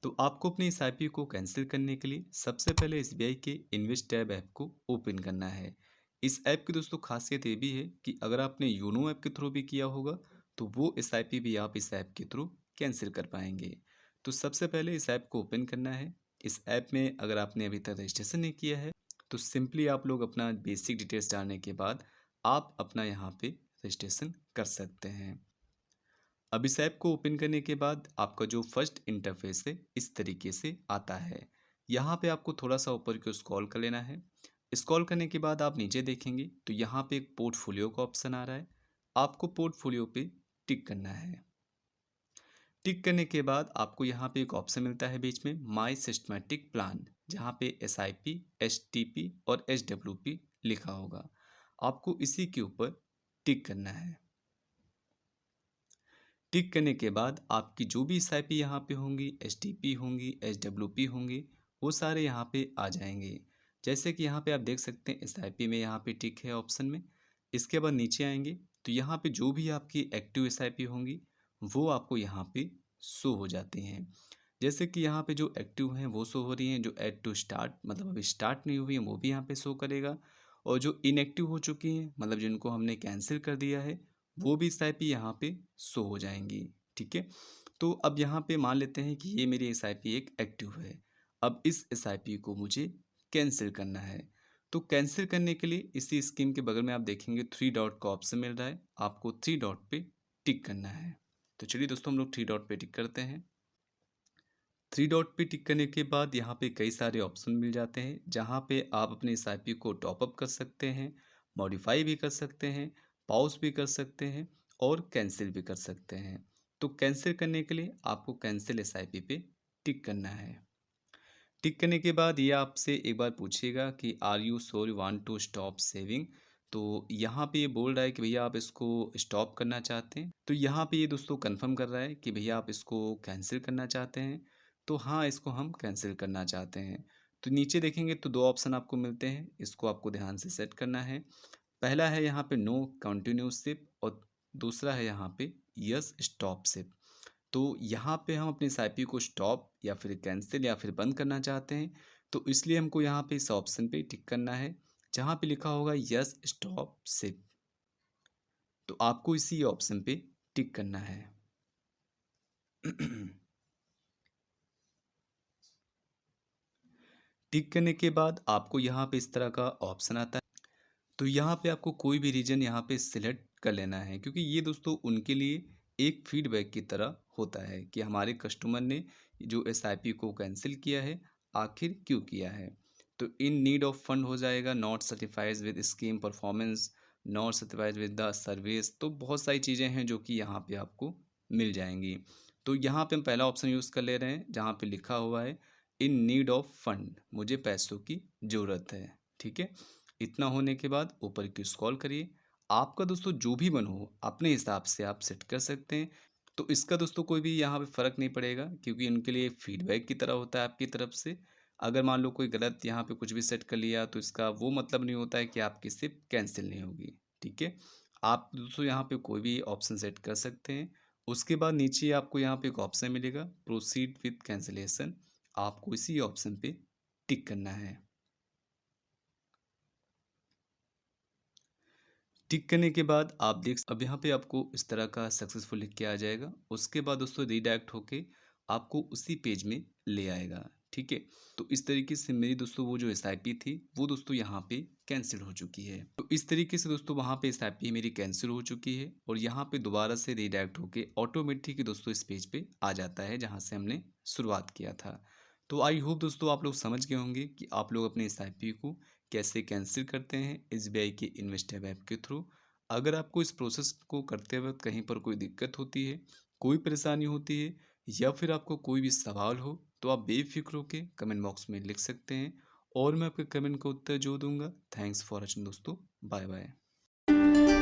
तो आपको अपनी इस आईपी को कैंसिल करने के लिए सबसे पहले एसबीआई के इन्वेस्ट टैब ऐप को ओपन करना है। इस ऐप की दोस्तों खासियत ये भी है कि अगर आपने योनो ऐप के थ्रू भी किया होगा तो वो एसआईपी भी आप इस ऐप के थ्रू कैंसिल कर पाएंगे। तो सबसे पहले इस ऐप को ओपन करना है। इस ऐप में अगर आपने अभी तक रजिस्ट्रेशन नहीं किया है तो सिंपली आप लोग अपना बेसिक डिटेल्स डालने के बाद आप अपना यहाँ पे रजिस्ट्रेशन कर सकते हैं। अब इस ऐप को ओपन करने के बाद आपका जो फर्स्ट इंटरफेस है इस तरीके से आता है। यहाँ पे आपको थोड़ा सा ऊपर की ओर स्क्रॉल कर लेना है। स्क्रॉल करने के बाद आप नीचे देखेंगे तो यहाँ पे एक पोर्टफोलियो का ऑप्शन आ रहा है। आपको पोर्टफोलियो पे टिक करना है। टिक करने के बाद आपको यहाँ पे एक ऑप्शन मिलता है बीच में माई सिस्टमेटिक प्लान, जहाँ पे S I P, S T P और एस डब्ल्यू पी लिखा होगा। आपको इसी के ऊपर टिक करना है। टिक करने के बाद आपकी जो भी एसआईपी यहाँ पे होंगी, एसटीपी होंगी, एसडब्ल्यूपी होंगी, वो सारे यहाँ पे आ जाएंगे। जैसे कि यहाँ पे आप देख सकते हैं एसआईपी में यहाँ पे टिक है ऑप्शन में। इसके बाद नीचे आएंगे तो यहाँ पे जो भी आपकी एक्टिव एसआईपी होंगी वो आपको यहाँ पे शो हो जाती हैं। जैसे कि यहाँ पे जो एक्टिव हैं वो शो हो रही हैं, जो ऐड टू स्टार्ट मतलब अभी स्टार्ट नहीं हुई हैं वो भी यहाँ पे शो करेगा, और जो इनएक्टिव हो चुकी हैं मतलब जिनको हमने कैंसिल कर दिया है वो भी एसआईपी यहाँ पे शो हो जाएंगी। ठीक है। तो अब यहाँ पे मान लेते हैं कि ये मेरी एसआईपी एक एक्टिव है। अब इस एसआईपी को मुझे कैंसिल करना है। तो कैंसिल करने के लिए इसी स्कीम के बगल में आप देखेंगे थ्री डॉट का ऑप्शन मिल रहा है, आपको थ्री डॉट पे टिक करना है। तो चलिए दोस्तों हम लोग थ्री डॉट पे टिक करते हैं। थ्री डॉट पे टिक करने के बाद यहाँ पे कई सारे ऑप्शन मिल जाते हैं जहाँ पे आप अपने एसआईपी को टॉपअप कर सकते हैं, मॉडिफाई भी कर सकते हैं, पॉज भी कर सकते हैं और कैंसिल भी कर सकते हैं। तो कैंसिल करने के लिए आपको कैंसिल एसआईपी पे टिक करना है। टिक करने के बाद ये आपसे एक बार पूछेगा कि are you sure you want to stop saving. तो यहाँ पे ये बोल रहा है कि भैया आप इसको स्टॉप करना चाहते हैं। तो यहाँ पे ये दोस्तों कंफर्म कर रहा है कि भैया आप इसको कैंसिल करना चाहते हैं। तो हाँ, इसको हम कैंसिल करना चाहते हैं। तो नीचे देखेंगे तो दो ऑप्शन आपको मिलते हैं, इसको आपको ध्यान से सेट करना है। पहला है यहाँ पे नो कंटिन्यूसिप और दूसरा है यहाँ पे यस स्टॉप सिप। तो यहाँ पे हम अपनी एसआईपी को स्टॉप या फिर कैंसिल या फिर बंद करना चाहते हैं। तो इसलिए हमको यहाँ पे इस ऑप्शन पे टिक करना है जहाँ पे लिखा होगा यस स्टॉप सिप। तो आपको इसी ऑप्शन पे टिक करना है। टिक करने के बाद आपको यहाँ पे इस तरह का ऑप्शन आता है। तो यहाँ पे आपको कोई भी रीजन यहाँ पे सिलेक्ट कर लेना है, क्योंकि ये दोस्तों उनके लिए एक फीडबैक की तरह होता है कि हमारे कस्टमर ने जो एसआईपी को कैंसिल किया है आखिर क्यों किया है। तो इन नीड ऑफ फंड हो जाएगा, not certifies with scheme performance, not certifies with the service. तो बहुत सारी चीज़ें हैं जो कि यहाँ पे आपको मिल जाएंगी। तो यहाँ पे हम पहला ऑप्शन यूज़ कर ले रहे हैं जहाँ पे लिखा हुआ है इन नीड ऑफ फंड, मुझे पैसों की ज़रूरत है। ठीक है। इतना होने के बाद ऊपर की स्क्रॉल करिए। आपका दोस्तों जो भी मन हो अपने हिसाब से आप सेट कर सकते हैं। तो इसका दोस्तों कोई भी यहाँ पे फ़र्क नहीं पड़ेगा, क्योंकि उनके लिए फीडबैक की तरह होता है आपकी तरफ से। अगर मान लो कोई गलत यहाँ पे कुछ भी सेट कर लिया तो इसका वो मतलब नहीं होता है कि आपकी सिप कैंसिल नहीं होगी। ठीक है। आप दोस्तों यहाँ पे कोई भी ऑप्शन सेट कर सकते हैं। उसके बाद नीचे आपको यहाँ पे एक ऑप्शन मिलेगा प्रोसीड विथ कैंसिलेशन, आपको इसी ऑप्शन पे टिक करना है। टिक करने के बाद आप अब यहाँ पे आपको इस तरह का सक्सेसफुल लिख के आ जाएगा। उसके बाद दोस्तों रीडायरेक्ट होके आपको उसी पेज में ले आएगा। ठीक है। तो इस तरीके से मेरी दोस्तों वो जो एसआईपी थी वो दोस्तों यहाँ पे कैंसिल हो चुकी है। तो इस तरीके से दोस्तों वहाँ पे एसआईपी मेरी कैंसिल हो चुकी है और यहाँ पे दोबारा से रीडायरेक्ट होके ऑटोमेटिक दोस्तों इस पेज पे आ जाता है जहाँ से हमने शुरुआत किया था। तो आई होप दोस्तों आप लोग समझ गए होंगे कि आप लोग अपने एसआईपी को कैसे कैंसिल करते हैं एसबीआई के इन्वेस्टर ऐप के थ्रू। अगर आपको इस प्रोसेस को करते वक्त कहीं पर कोई दिक्कत होती है, कोई परेशानी होती है या फिर आपको कोई भी सवाल हो तो आप बेफिक्र होकर कमेंट बॉक्स में लिख सकते हैं और मैं आपके कमेंट का उत्तर जो दूंगा। थैंक्स फॉर वॉचिंग दोस्तों, बाय बाय।